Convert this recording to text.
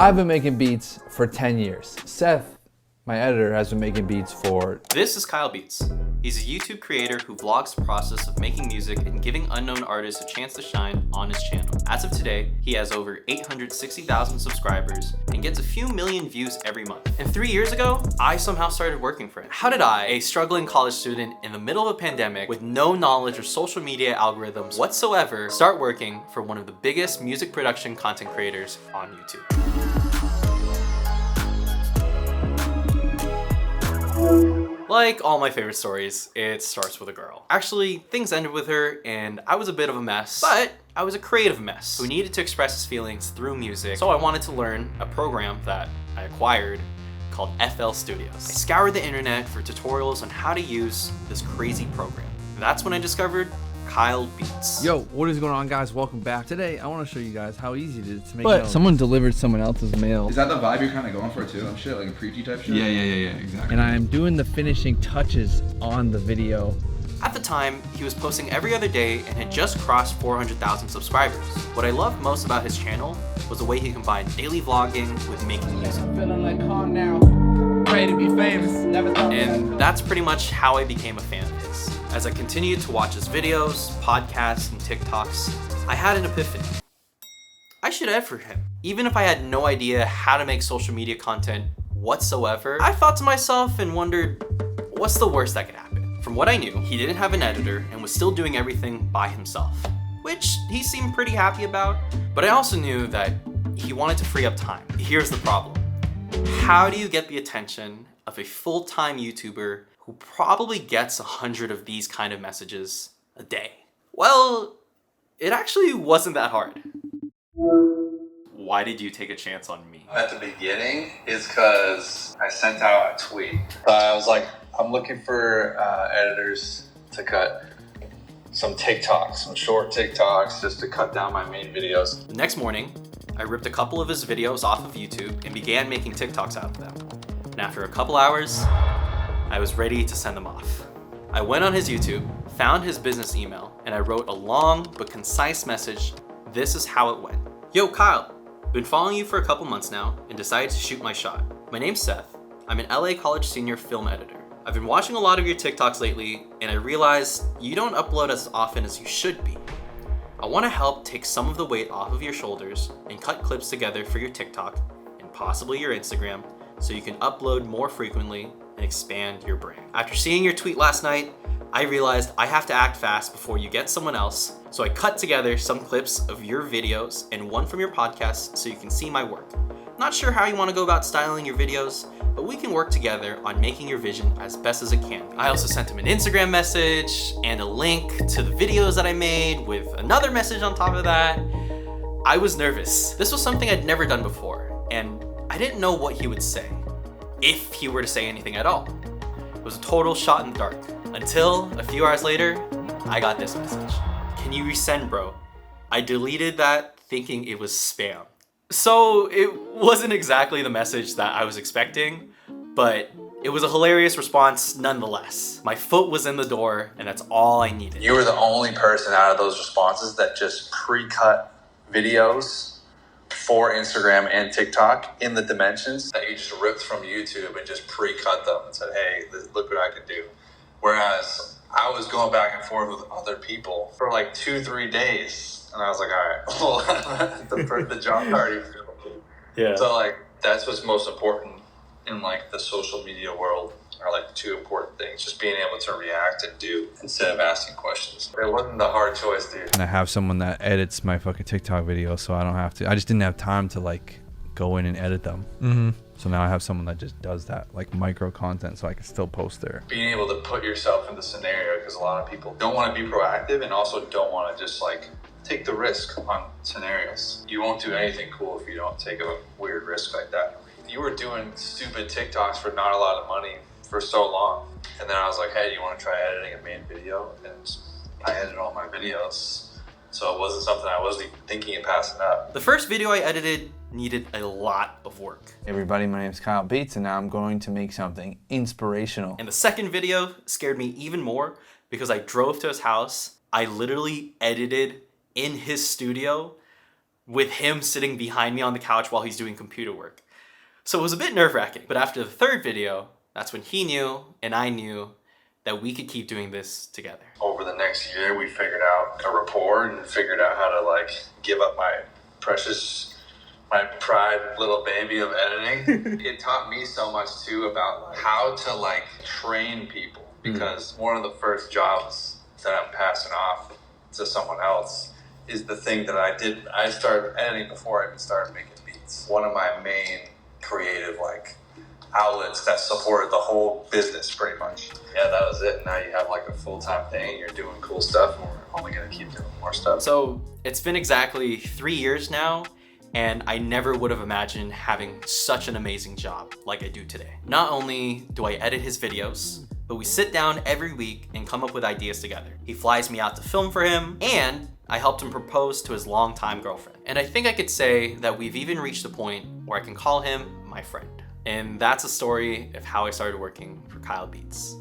I've been making beats for 10 years. Seth, my editor, has been making beats for... This is Kyle Beats. He's a YouTube creator who vlogs the process of making music and giving unknown artists a chance to shine on his channel. As of today, he has over 860,000 subscribers and gets a few million views every month. And 3 years ago, I somehow started working for him. How did I, a struggling college student in the middle of a pandemic with no knowledge of social media algorithms whatsoever, start working for one of the biggest music production content creators on YouTube? Like all my favorite stories, it starts with a girl. Actually, things ended with her and I was a bit of a mess, but I was a creative mess who needed to express his feelings through music. So I wanted to learn a program that I acquired called FL Studios. I scoured the internet for tutorials on how to use this crazy program. That's when I discovered Kyle Beats. Yo, what is going on, guys? Welcome back. Today, I want to show you guys how easy it is to make But notes. someone delivered someone else's mail. Is that the vibe you're kind of going for too? Some shit, like a preachy type shit? Yeah, exactly. And I am doing the finishing touches on the video. At the time, he was posting every other day and had just crossed 400,000 subscribers. What I loved most about his channel was the way he combined daily vlogging with making music. Feeling like calm now, ready to be famous. Never thought. And that's pretty much how I became a fan of his. As I continued to watch his videos, podcasts, and TikToks, I had an epiphany. I should edit for him. Even if I had no idea how to make social media content whatsoever, I thought to myself and wondered, what's the worst that could happen? From what I knew, he didn't have an editor and was still doing everything by himself, which he seemed pretty happy about. But I also knew that he wanted to free up time. Here's the problem. How do you get the attention of a full-time YouTuber who probably gets 100 of these kind of messages a day? Well, it actually wasn't that hard. Why did you take a chance on me? At the beginning is because I sent out a tweet. I was like, I'm looking for editors to cut some TikToks, some short TikToks, just to cut down my main videos. The next morning, I ripped a couple of his videos off of YouTube and began making TikToks out of them. And after a couple hours, I was ready to send them off. I went on his YouTube, found his business email, and I wrote a long but concise message. This is how it went. Yo, Kyle, been following you for a couple months now and decided to shoot my shot. My name's Seth. I'm an LA college senior film editor. I've been watching a lot of your TikToks lately, and I realized you don't upload as often as you should be. I want to help take some of the weight off of your shoulders and cut clips together for your TikTok and possibly your Instagram so you can upload more frequently and expand your brand. After seeing your tweet last night, I realized I have to act fast before you get someone else, so I cut together some clips of your videos and one from your podcast so you can see my work. Not sure how you want to go about styling your videos, but we can work together on making your vision as best as it can. I also sent him an Instagram message and a link to the videos that I made with another message on top of that. I was nervous. This was something I'd never done before, and I didn't know what he would say, if he were to say anything at all. It was a total shot in the dark, until a few hours later, I got this message. Can you resend, bro? I deleted that thinking it was spam. So it wasn't exactly the message that I was expecting, but it was a hilarious response nonetheless. My foot was in the door, and that's all I needed. You were the only person out of those responses that just pre-cut videos for Instagram and TikTok in the dimensions that you just ripped from YouTube and just pre-cut them and said, hey, look what I can do. Whereas I was going back and forth with other people for like 2-3 days. And I was like, all right, well, the job already filled. Yeah. So like, that's what's most important in like the social media world are like the two important things. Just being able to react and do instead of asking questions. It wasn't the hard choice, dude. And I have someone that edits my fucking TikTok videos, so I don't have to. I just didn't have time to like go in and edit them. So now I have someone that just does that, like micro content, so I can still post there. Being able to put yourself in the scenario, because a lot of people don't want to be proactive and also don't want to just like take the risk on scenarios. You won't do anything cool if you don't take a weird risk like that. You were doing stupid TikToks for not a lot of money for so long. And then I was like, hey, you want to try editing a main video? And I edited all my videos. So it wasn't something I wasn't even thinking of passing up. The first video I edited needed a lot of work. Hey everybody, my name is Kyle Beats, and now I'm going to make something inspirational. And the second video scared me even more because I drove to his house. I literally edited in his studio with him sitting behind me on the couch while he's doing computer work. So it was a bit nerve-wracking. But after the third video, that's when he knew and I knew that we could keep doing this together. Over the next year, we figured out a rapport and figured out how to like give up my pride little baby of editing. It taught me so much too about how to like train people, because one of the first jobs that I'm passing off to someone else is the thing that I did. I started editing before I even started making beats. One of my main creative like outlets that supported the whole business pretty much. Yeah, that was it. Now you have like a full-time thing, you're doing cool stuff, and we're only gonna keep doing more stuff. So it's been exactly 3 years now, and I never would have imagined having such an amazing job like I do today. Not only do I edit his videos, but we sit down every week and come up with ideas together. He flies me out to film for him, and I helped him propose to his longtime girlfriend. And I think I could say that we've even reached a point where I can call him my friend. And that's a story of how I started working for Kyle Beats.